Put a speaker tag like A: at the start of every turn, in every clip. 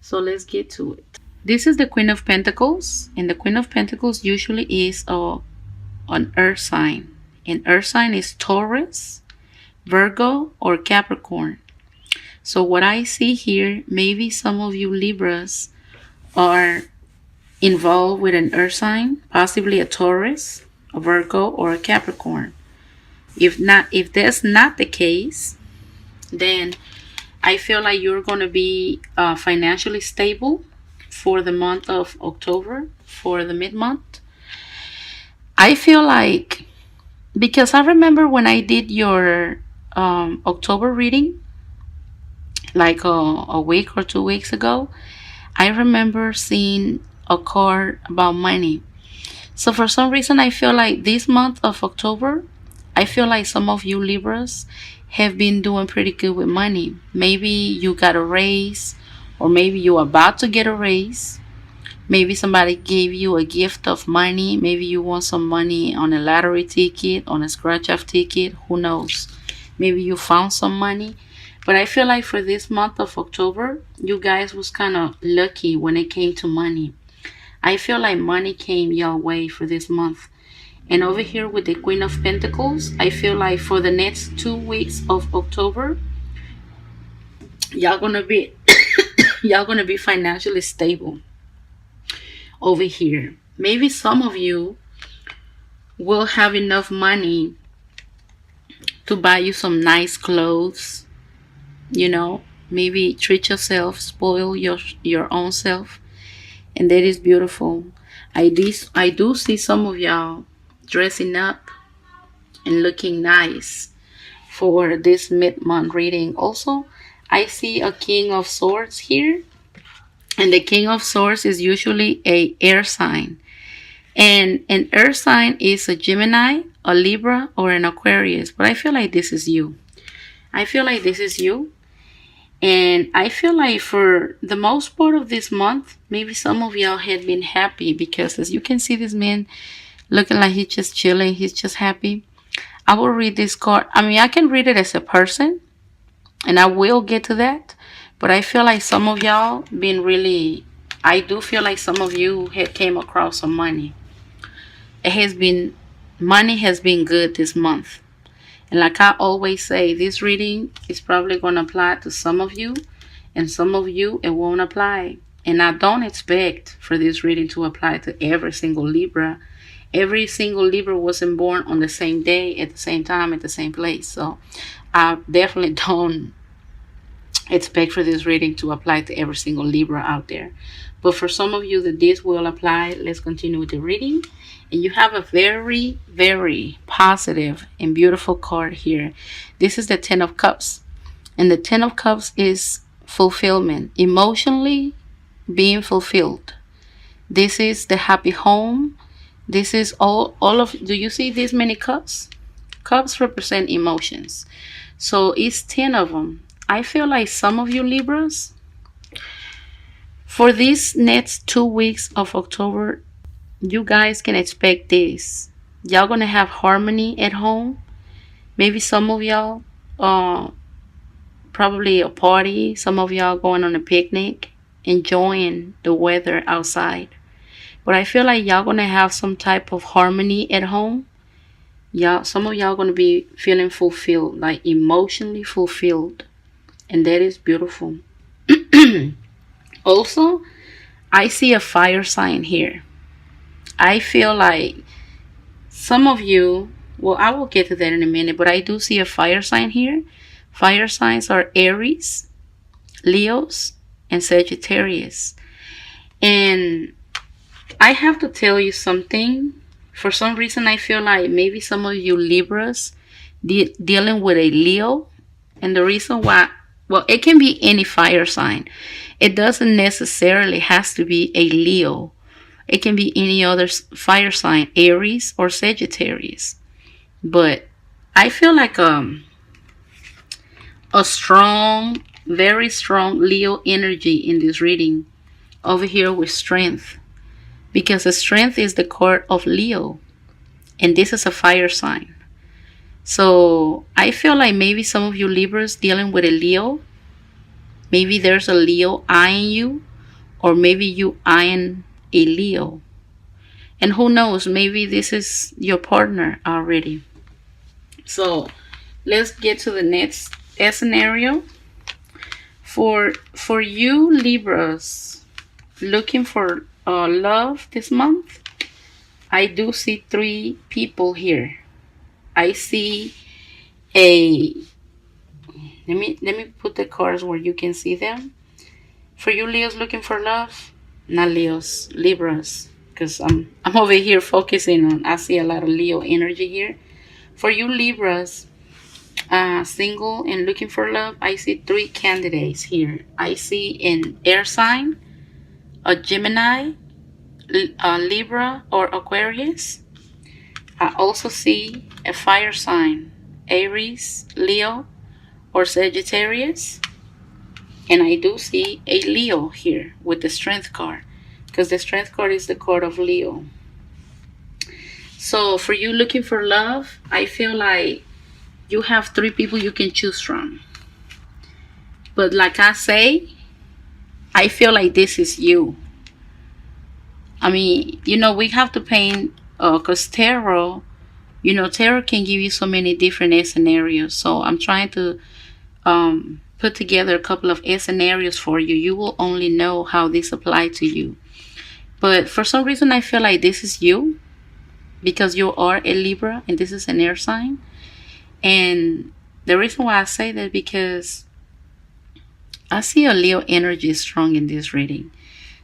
A: So let's get to it. This is the Queen of Pentacles, and the Queen of Pentacles usually is an earth sign. And earth sign is Taurus, Virgo, or Capricorn. So what I see here, maybe some of you Libras are involved with an earth sign, possibly a Taurus, a Virgo, or a Capricorn. If that's not the case, then I feel like you're going to be financially stable for the month of October, for the mid-month. I feel like, because I remember when I did your October reading, like a week or 2 weeks ago, I remember seeing a card about money. So for some reason, I feel like this month of October, I feel like some of you Libras have been doing pretty good with money. Maybe you got a raise, or maybe you're about to get a raise. Maybe somebody gave you a gift of money. Maybe you won some money on a lottery ticket, on a scratch-off ticket. Who knows? Maybe you found some money. But I feel like for this month of October, you guys was kind of lucky when it came to money. I feel like money came your way for this month. And over here with the Queen of Pentacles, I feel like for the next 2 weeks of October, y'all gonna be y'all gonna be financially stable over here. Maybe some of you will have enough money to buy you some nice clothes. Maybe treat yourself, spoil your own self, and that is beautiful. I do see some of y'all dressing up and looking nice for this mid-month reading. Also, I see a King of Swords here, and the King of Swords is usually a air sign, and an air sign is a Gemini, a Libra, or an Aquarius. But I feel like this is you. And I feel like for the most part of this month, maybe some of y'all had been happy, because as you can see, this man looking like he's just chilling, he's just happy. I will read this card. I mean, I can read it as a person, and I will get to that. But I feel like some of y'all I do feel like some of you had came across some money. Money has been good this month. And like I always say, this reading is probably going to apply to some of you, and some of you it won't apply. And I don't expect for this reading to apply to every single Libra. Every single Libra wasn't born on the same day, at the same time, at the same place. So I definitely don't expect for this reading to apply to every single Libra out there. But for some of you that this will apply, let's continue with the reading. And you have a very, very positive and beautiful card here. This is the Ten of Cups. And the Ten of Cups is fulfillment, emotionally being fulfilled. This is the happy home. This is all of, do you see these many cups? Cups represent emotions. So it's 10 of them. I feel like some of you Libras, for these next 2 weeks of October, you guys can expect this. Y'all gonna have harmony at home. Maybe some of y'all probably a party. Some of y'all going on a picnic, enjoying the weather outside. But I feel like y'all gonna have some type of harmony at home. Some of y'all gonna be feeling fulfilled, like emotionally fulfilled, and that is beautiful. Also, I see a fire sign here. I feel like some of you, well, I will get to that in a minute, but I do see a fire sign here. Fire signs are Aries, Leos, and Sagittarius. And I have to tell you something. For some reason, I feel like maybe some of you Libras dealing with a Leo. And the reason why, well, it can be any fire sign. It doesn't necessarily has to be a Leo. It can be any other fire sign, Aries or Sagittarius. But I feel like a strong, very strong Leo energy in this reading over here with strength. Because the strength is the card of Leo. And this is a fire sign. So I feel like maybe some of you Libras dealing with a Leo. Maybe there's a Leo eyeing you. or maybe you eyeing a Leo. And who knows, maybe this is your partner already. So let's get to the next scenario. For you Libras looking for love this month, I do see three people here. I see a let me put the cards where you can see them. For you Leos looking for love, not Leos, Libras, because I'm over here focusing on. I see a lot of Leo energy here. For you Libras, single and looking for love, I see three candidates here. I see an air sign, a Gemini, a Libra, or Aquarius. I also see a fire sign, Aries, Leo, or Sagittarius. And I do see a Leo here with the Strength card, because the Strength card is the card of Leo. So for you looking for love, I feel like you have three people you can choose from. But like I say, I feel like this is you. I mean, we have to paint, because tarot, tarot can give you so many different scenarios. So I'm trying to put together a couple of scenarios for you. You will only know how this applies to you. But for some reason, I feel like this is you, because you are a Libra and this is an air sign. And the reason why I say that, because I see a Leo energy strong in this reading.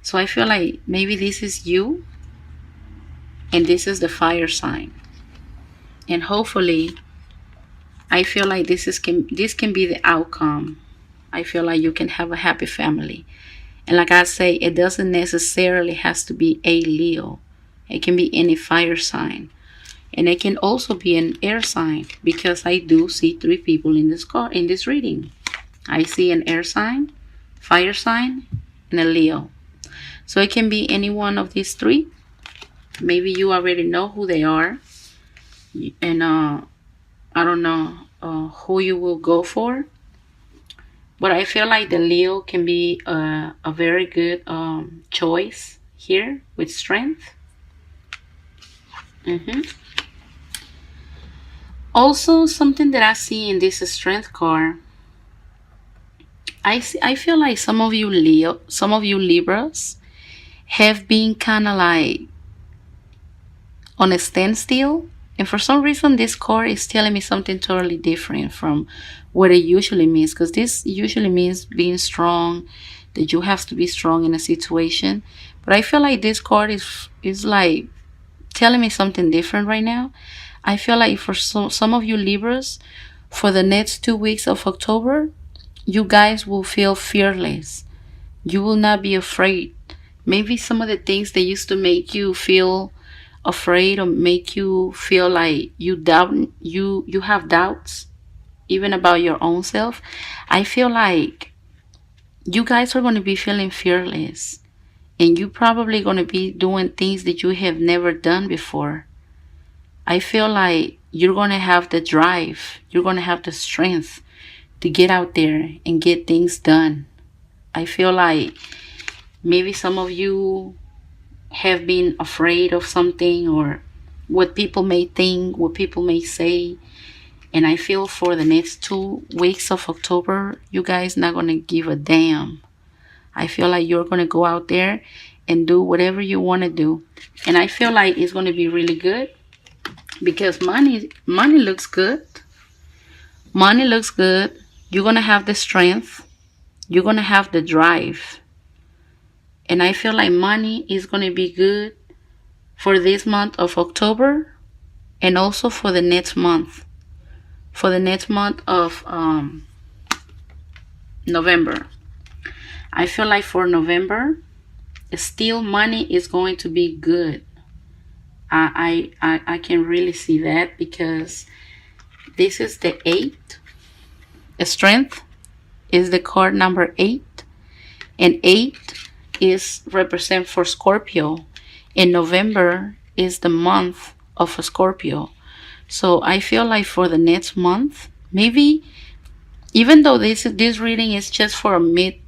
A: So I feel like maybe this is you and this is the fire sign. And hopefully, I feel like this can be the outcome. I feel like you can have a happy family. And like I say, it doesn't necessarily has to be a Leo. It can be any fire sign. And it can also be an air sign, because I do see three people in this reading. I see an air sign, fire sign, and a Leo. So it can be any one of these three. Maybe you already know who they are. And I don't know who you will go for. But I feel like the Leo can be a very good choice here with strength. Also, something that I see in this strength card, I feel like some of you Libras have been kind of like on a standstill. And for some reason, this card is telling me something totally different from what it usually means. Because this usually means being strong, that you have to be strong in a situation. But I feel like this card is like telling me something different right now. I feel like for some of you Libras, for the next 2 weeks of October, you guys will feel fearless. You will not be afraid. Maybe some of the things that used to make you feel afraid or make you feel like you have doubts even about your own self, I feel like you guys are going to be feeling fearless, and you probably going to be doing things that you have never done before. I feel like you're going to have the drive, you're going to have the strength to get out there and get things done. I feel like maybe some of you have been afraid of something, or what people may think, what people may say. And I feel for the next 2 weeks of October, you guys not going to give a damn. I feel like you're going to go out there and do whatever you want to do. And I feel like it's going to be really good, because money looks good. Money looks good. You're going to have the strength. You're going to have the drive. And I feel like money is going to be good for this month of October, and also for the next month. For the next month of November. I feel like for November, still money is going to be good. I can really see that, because this is the 8. Strength is the card number 8. And 8 is represent for Scorpio. And November is the month of a Scorpio. So I feel like for the next month, maybe even though this reading is just for mid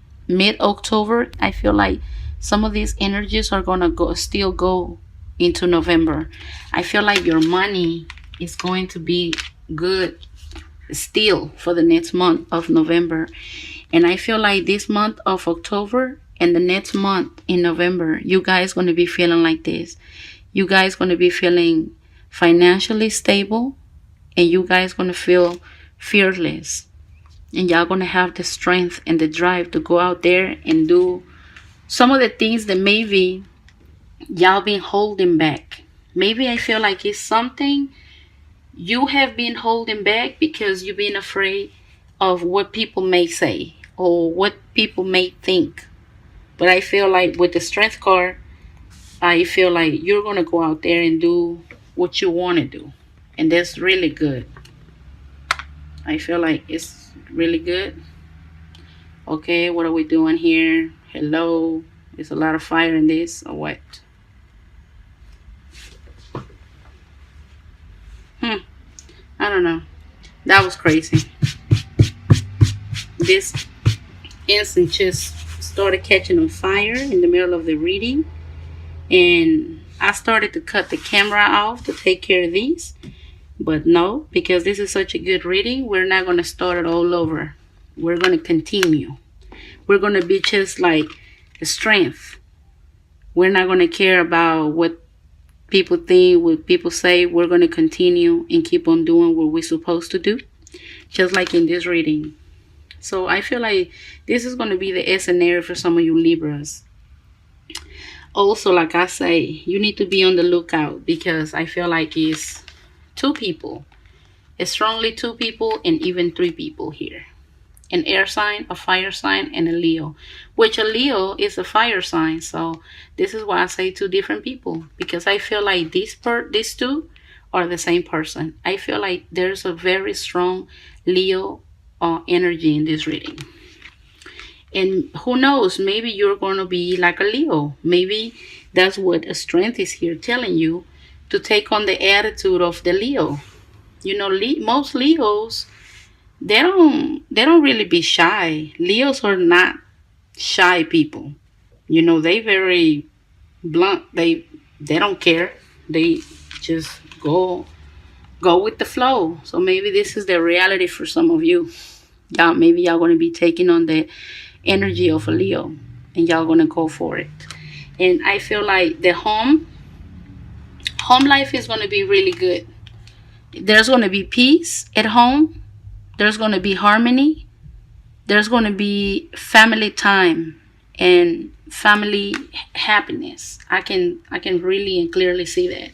A: October, I feel like Some of these energies are gonna go into November. I feel like your money is going to be good still for the next month of November. And I feel like this month of October and the next month in November, you guys gonna be feeling like this. You guys gonna be feeling financially stable, and you guys gonna feel fearless, and y'all gonna have the strength and the drive to go out there and do some of the things that maybe y'all been holding back. Maybe I feel like it's something you have been holding back because you've been afraid of what people may say or what people may think. But I feel like with the strength card, I feel like you're going to go out there and do what you want to do. And that's really good. I feel like it's really good. Okay, what are we doing here? Hello. There's a lot of fire in this or what? I don't know. That was crazy. This incense just started catching on fire in the middle of the reading. And I started to cut the camera off to take care of these. But no, because this is such a good reading, we're not going to start it all over. We're going to continue. We're going to be just like the strength. We're not going to care about what people think, what people say. We're going to continue and keep on doing what we're supposed to do, just like in this reading. So I feel like this is going to be the scenario for some of you Libras. Also, like I say, you need to be on the lookout, because I feel like it's two people. It's strongly two people and even three people here. An air sign, a fire sign, and a Leo. Which a Leo is a fire sign. So this is why I say two different people. Because I feel like these two are the same person. I feel like there's a very strong Leo energy in this reading. And who knows, maybe you're going to be like a Leo. Maybe that's what a strength is here telling you, to take on the attitude of the Leo. You know, most Leos, they don't really be shy. Leos are not shy people. You know, they very blunt. They don't care. They just go with the flow. So maybe this is the reality for some of you. Maybe y'all going to be taking on the energy of a Leo, and y'all going to go for it. And I feel like the home life is going to be really good. There's going to be peace at home. There's going to be harmony. There's going to be family time and family happiness. I can really and clearly see that.